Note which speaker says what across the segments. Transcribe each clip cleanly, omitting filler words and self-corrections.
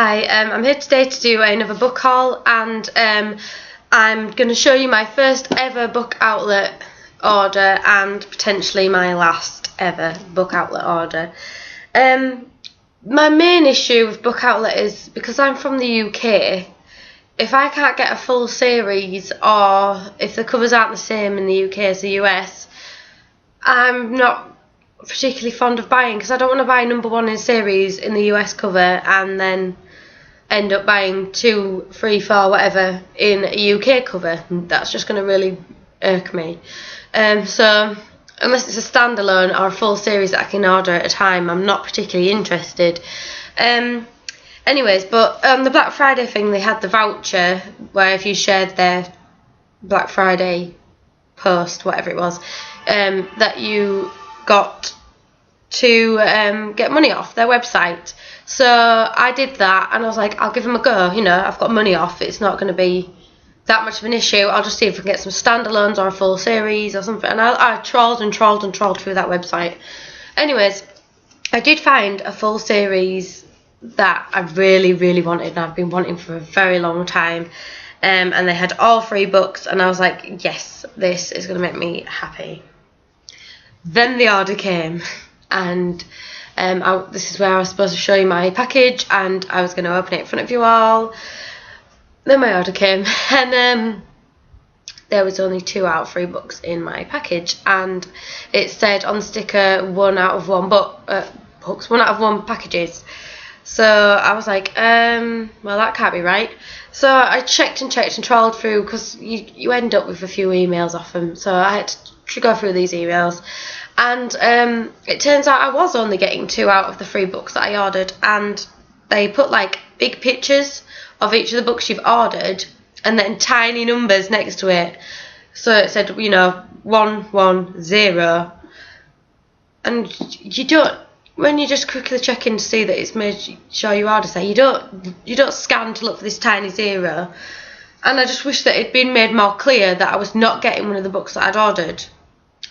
Speaker 1: Hi, I'm here today to do another book haul, and I'm going to show you my first ever book outlet order and potentially my last ever book outlet order. My main issue with book outlet is because I'm from the UK, if I can't get a full series or if the covers aren't the same in the UK as the US, I'm not particularly fond of buying, because I don't want to buy number one in series in the US cover and then end up buying 2, 3, 4, whatever in a UK cover. That's just going to really irk me. So unless it's a standalone or a full series that I can order at a time, I'm not particularly interested. Anyways, but the Black Friday thing, they had the voucher where if you shared their Black Friday post, whatever it was, that you got to get money off their website. So I did that, and I was like, I'll give them a go. You know, I've got money off. It's not going to be that much of an issue. I'll just see if I can get some standalones or a full series or something. And I trawled and trawled and trawled through that website. Anyways, I did find a full series that I really, really wanted, and I've been wanting for a very long time. And they had all 3 books, and I was like, yes, this is going to make me happy. Then the order came, and this is where I was supposed to show you my package, and I was going to open it in front of you all. Then my order came, and there was only 2 out of 3 books in my package, and it said on the sticker 1 out of 1 books, 1 out of 1 packages. So I was like, well, that can't be right. So I checked and trawled through, because you end up with a few emails off them. So I had to go through these emails, and it turns out I was only getting 2 out of the 3 books that I ordered, and they put like big pictures of each of the books you've ordered and then tiny numbers next to it. So it said, 110, and you don't, when you just quickly check in to see that it's made sure you order say, you don't scan to look for this tiny 0. And I just wish that it'd been made more clear that I was not getting one of the books that I'd ordered.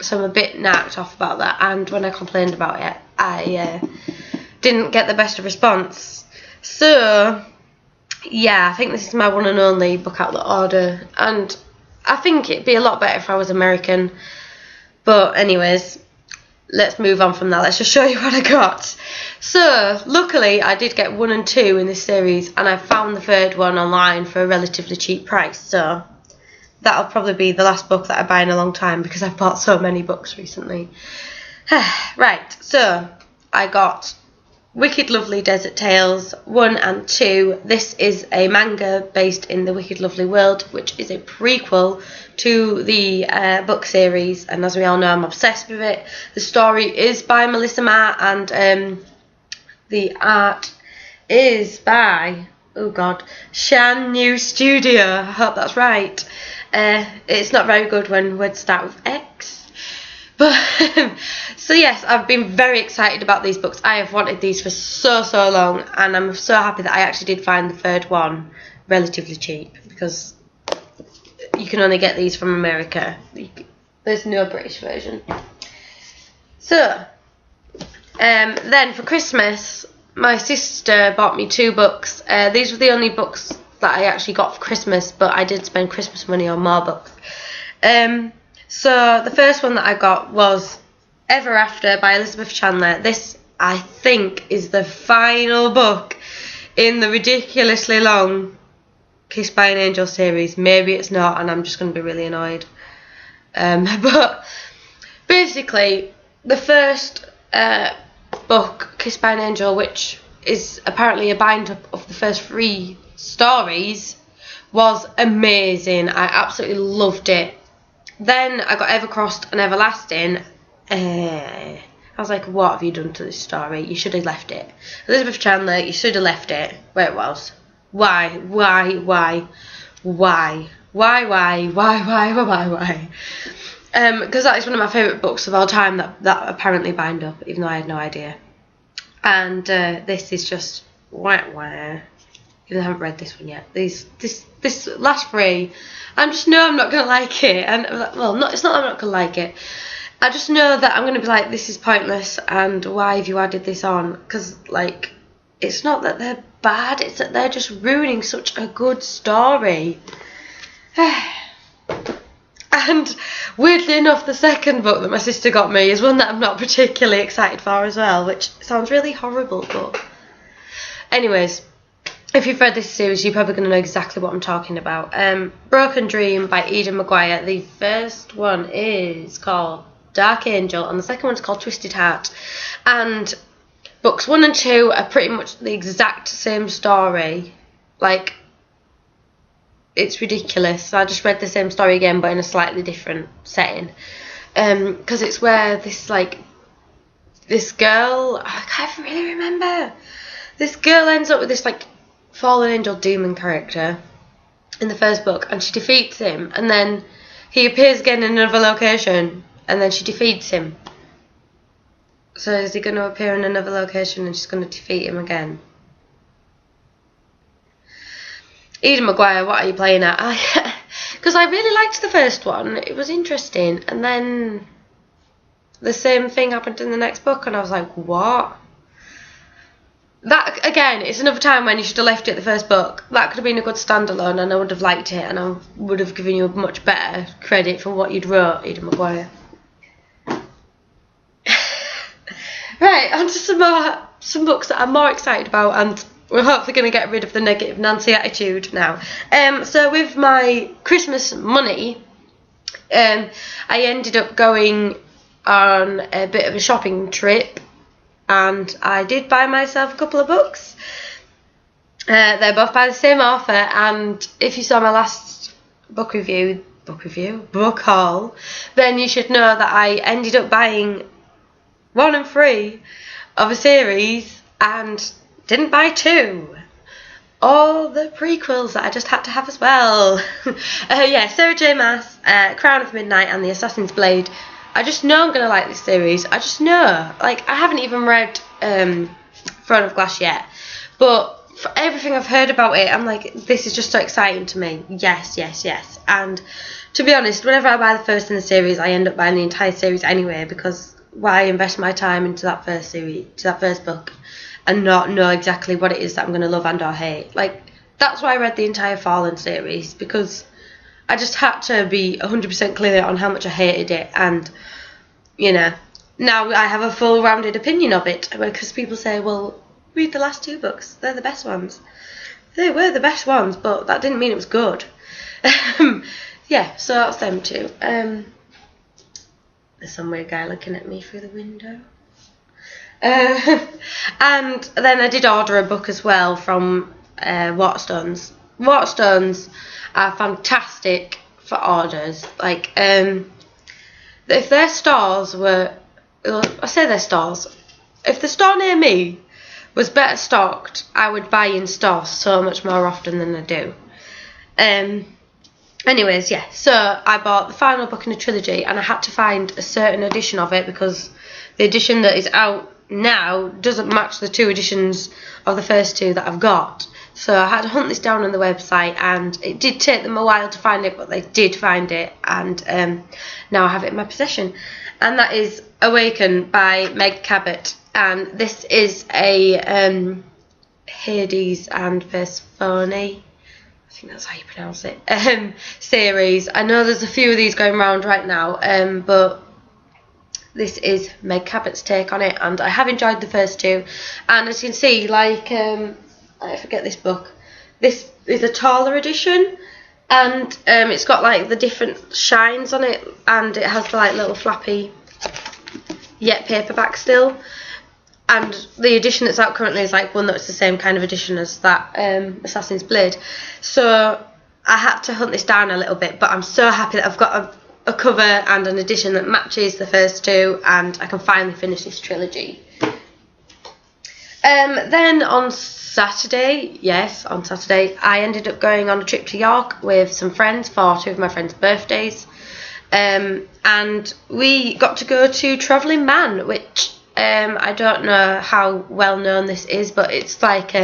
Speaker 1: So I'm a bit knocked off about that, and when I complained about it, I didn't get the best of response. So yeah, I think this is my one and only book outlet order, and I think it'd be a lot better if I was American. But anyways, let's move on from that. Let's just show you what I got. So luckily I did get 1 and 2 in this series, and I found the 3rd one online for a relatively cheap price. So that'll probably be the last book that I buy in a long time, because I've bought so many books recently. Right, so I got Wicked Lovely Desert Tales 1 and 2. This is a manga based in the Wicked Lovely world, which is a prequel to the book series, and as we all know, I'm obsessed with it. The story is by Melissa Ma, and the art is by, Shan New Studio. I hope that's right. It's not very good when words start with X. But so yes, I've been very excited about these books. I have wanted these for so long, and I'm so happy that I actually did find the 3rd one relatively cheap, because you can only get these from America. There's no British version. So then for Christmas, my sister bought me 2 books. These were the only books that I actually got for Christmas, but I did spend Christmas money on more books. So the first one that I got was Ever After by Elizabeth Chandler. This, I think, is the final book in the ridiculously long Kissed by an Angel series. Maybe it's not, and I'm just going to be really annoyed. But basically, the first book, Kissed by an Angel, which is apparently a bind-up of the first 3 stories, was amazing. I absolutely loved it. Then I got Evercrossed and Everlasting. I was like, what have you done to this story? You should have left it. Elizabeth Chandler, you should have left it where it was. Why? Because that is one of my favourite books of all time that apparently bind up, even though I had no idea. And this is just wah. Even though I haven't read this one yet. This last 3, I just know I'm not going to like it. And well, it's not that I'm not going to like it. I just know that I'm going to be like, this is pointless, and why have you added this on? Because, like, it's not that they're bad. It's that they're just ruining such a good story. And weirdly enough, the second book that my sister got me is one that I'm not particularly excited for as well, which sounds really horrible, but anyways, if you've read this series, you're probably going to know exactly what I'm talking about. Broken Dream by Eden McGuire. The first one is called Dark Angel, and the second one's called Twisted Heart. And books 1 and 2 are pretty much the exact same story. Like, it's ridiculous. I just read the same story again, but in a slightly different setting. Because it's where this girl, I can't really remember. This girl ends up with this like fallen angel demon character in the first book, and she defeats him, and then he appears again in another location, and then she defeats him. So is he going to appear in another location and she's going to defeat him again? Eden McGuire, what are you playing at? Because I really liked the first one. It was interesting. And then the same thing happened in the next book, and I was like, what? That, again, it's another time when you should have left it at the first book. That could have been a good standalone, and I would have liked it, and I would have given you a much better credit for what you'd wrote, Eden McGuire. Right, on to some books that I'm more excited about, and we're hopefully going to get rid of the negative Nancy attitude now. So with my Christmas money, I ended up going on a bit of a shopping trip, and I did buy myself a couple of books. They're both by the same author, and if you saw my last book haul, then you should know that I ended up buying 1 and 3 of a series and didn't buy 2. All the prequels that I just had to have as well. Sarah J. Maas, Crown of Midnight and The Assassin's Blade. I just know I'm going to like this series. I just know. Like, I haven't even read Throne of Glass yet. But for everything I've heard about it, I'm like, this is just so exciting to me. Yes. And to be honest, whenever I buy the first in the series, I end up buying the entire series anyway, because why invest my time into that first series, to that first book, and not know exactly what it is that I'm going to love and or hate. Like, that's why I read the entire Fallen series, because I just had to be 100% clear on how much I hated it, and, you know, now I have a full rounded opinion of it, because people say, well, read the last 2 books, they're the best ones. They were the best ones, but that didn't mean it was good. So that's them 2. There's some weird guy looking at me through the window. And then I did order a book as well from Waterstones. Waterstones are fantastic for orders. Like, if their stores were, I say their stores, if the store near me was better stocked, I would buy in store so much more often than I do. Anyways, so I bought the final book in a trilogy, and I had to find a certain edition of it, because the edition that is out now doesn't match the 2 editions of the first 2 that I've got. So I had to hunt this down on the website, and it did take them a while to find it, but they did find it, and now I have it in my possession. And that is Awaken by Meg Cabot, and this is a Hades and Persephone, I think that's how you pronounce it, series. I know there's a few of these going around right now, but this is Meg Cabot's take on it, and I have enjoyed the first 2. And as you can see, like, I forget this book. This is a taller edition, and it's got like the different shines on it, and it has the like little flappy yet paperback still. And the edition that's out currently is like one that's the same kind of edition as that Assassin's Blade. So I had to hunt this down a little bit, but I'm so happy that I've got a cover and an edition that matches the first 2, and I can finally finish this trilogy. Then on Saturday, I ended up going on a trip to York with some friends for 2 of my friends' birthdays. And we got to go to Travelling Man, which I don't know how well known this is, but it's like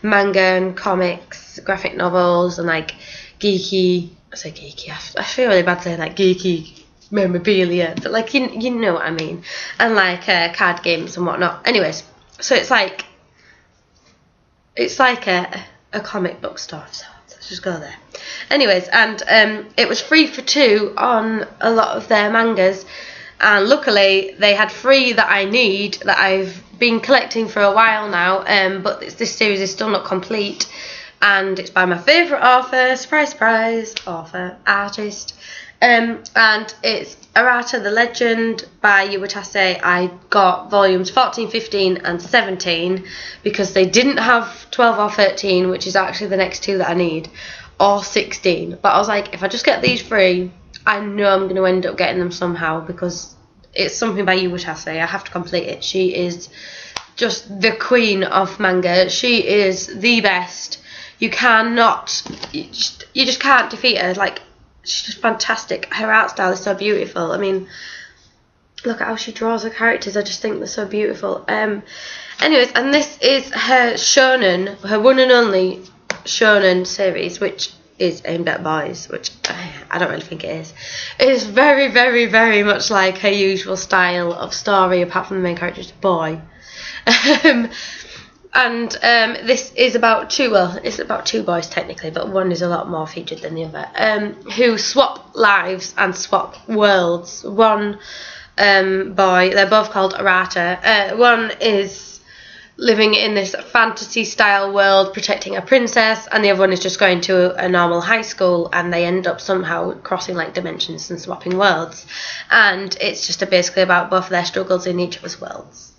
Speaker 1: manga and comics, graphic novels, and like geeky. I say geeky. I feel really bad saying like geeky memorabilia, but like you know what I mean, and like card games and whatnot. Anyways, so it's like it's like a comic book store, so let's just go there. Anyways, and it was 3 for 2 on a lot of their mangas, and luckily they had 3 that I need, that I've been collecting for a while now, but this series is still not complete, and it's by my favourite author, surprise surprise, artist, and it's Arata the Legend by Uwatase. I got volumes 14, 15 and 17 because they didn't have 12 or 13, which is actually the next 2 that I need, or 16. But I was like, if I just get these 3, I know I'm going to end up getting them somehow, because it's something by Uwatase. I have to complete it. She is just the queen of manga. She is the best. You just can't defeat her. Like, she's just fantastic. Her art style is so beautiful. I mean, look at how she draws her characters. I just think they're so beautiful. Anyways, and this is her shonen, her one and only shonen series, which is aimed at boys, which I don't really think it is. It is very, very, very much like her usual style of story, apart from the main character is a boy. And this is about it's about 2 boys technically, but one is a lot more featured than the other, who swap lives and swap worlds. One boy, they're both called Arata, one is living in this fantasy style world protecting a princess, and the other one is just going to a normal high school, and they end up somehow crossing like dimensions and swapping worlds, and it's just basically about both of their struggles in each other's worlds.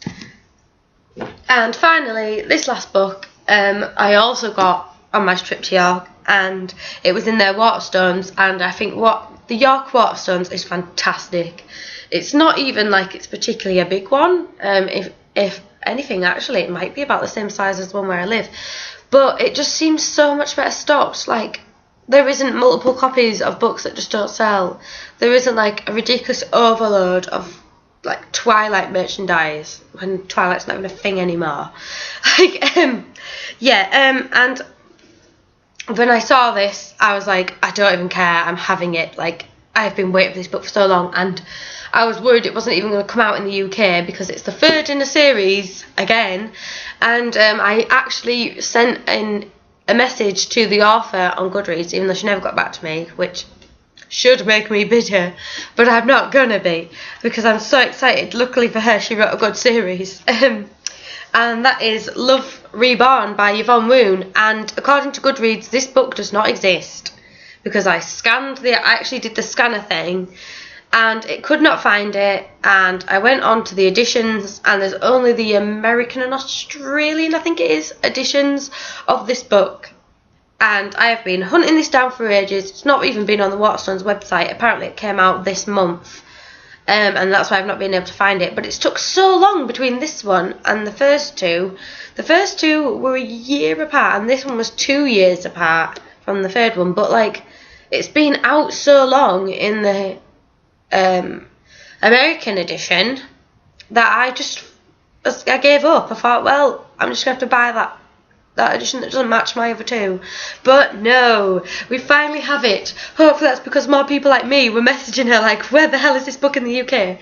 Speaker 1: And finally, this last book I also got on my trip to York, and it was in their Waterstones, and I think the York Waterstones is fantastic. It's not even like it's particularly a big one. If anything, actually, it might be about the same size as the one where I live, but it just seems so much better stocked. Like, there isn't multiple copies of books that just don't sell. There isn't like a ridiculous overload of like Twilight merchandise when Twilight's not even a thing anymore. And when I saw this, I was like, I don't even care, I'm having it. Like, I've been waiting for this book for so long, and I was worried it wasn't even going to come out in the UK because it's the 3rd in a series again. And I actually sent in a message to the author on Goodreads, even though she never got back to me, which should make me bitter, but I'm not gonna be, because I'm so excited. Luckily for her, she wrote a good series, and that is Love Reborn by Yvonne Woon. And according to Goodreads, this book does not exist, because I actually did the scanner thing, and it could not find it, and I went on to the editions, and there's only the American and Australian, I think it is, editions of this book. And I have been hunting this down for ages. It's not even been on the Waterstones website. Apparently it came out this month, and that's why I've not been able to find it. But it's took so long between this one and the first 2. The first 2 were a year apart, and this one was 2 years apart from the 3rd one. But like, it's been out so long in the American edition that I gave up. I thought, well, I'm just going to have to buy that edition that doesn't match my other 2. But no, we finally have it. Hopefully that's because more people like me were messaging her like, where the hell is this book in the UK?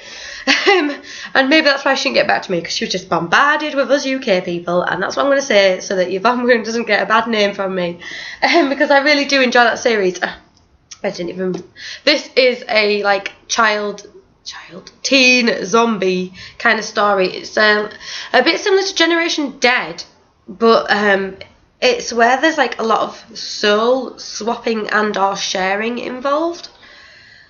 Speaker 1: And maybe that's why she didn't get back to me, because she was just bombarded with us UK people, and that's what I'm going to say, so that Yvonne Woon doesn't get a bad name from me, because I really do enjoy that series. This is a like teen zombie kind of story. It's a bit similar to Generation Dead, but it's where there's like a lot of soul swapping and or sharing involved,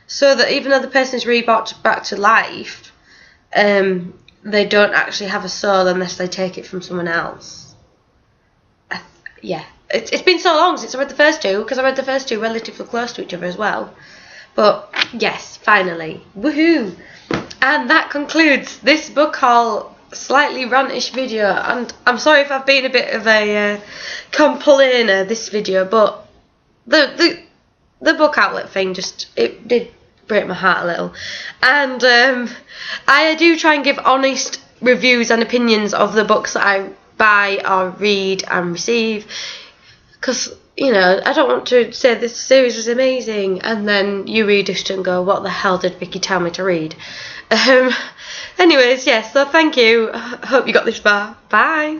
Speaker 1: so that even though the person is rebrought back to life, they don't actually have a soul unless they take it from someone else. It's been so long since I read the first 2, because I read the first 2 relatively close to each other as well. But yes, finally, woohoo! And that concludes this book haul slightly rantish video, and I'm sorry if I've been a bit of a complainer this video, but the book outlet thing it did break my heart a little. And I do try and give honest reviews and opinions of the books that I buy or read and receive, because I don't want to say this series was amazing and then you read it and go, what the hell did Vicky tell me to read? Anyways, yes, so thank you. Hope you got this far. Bye.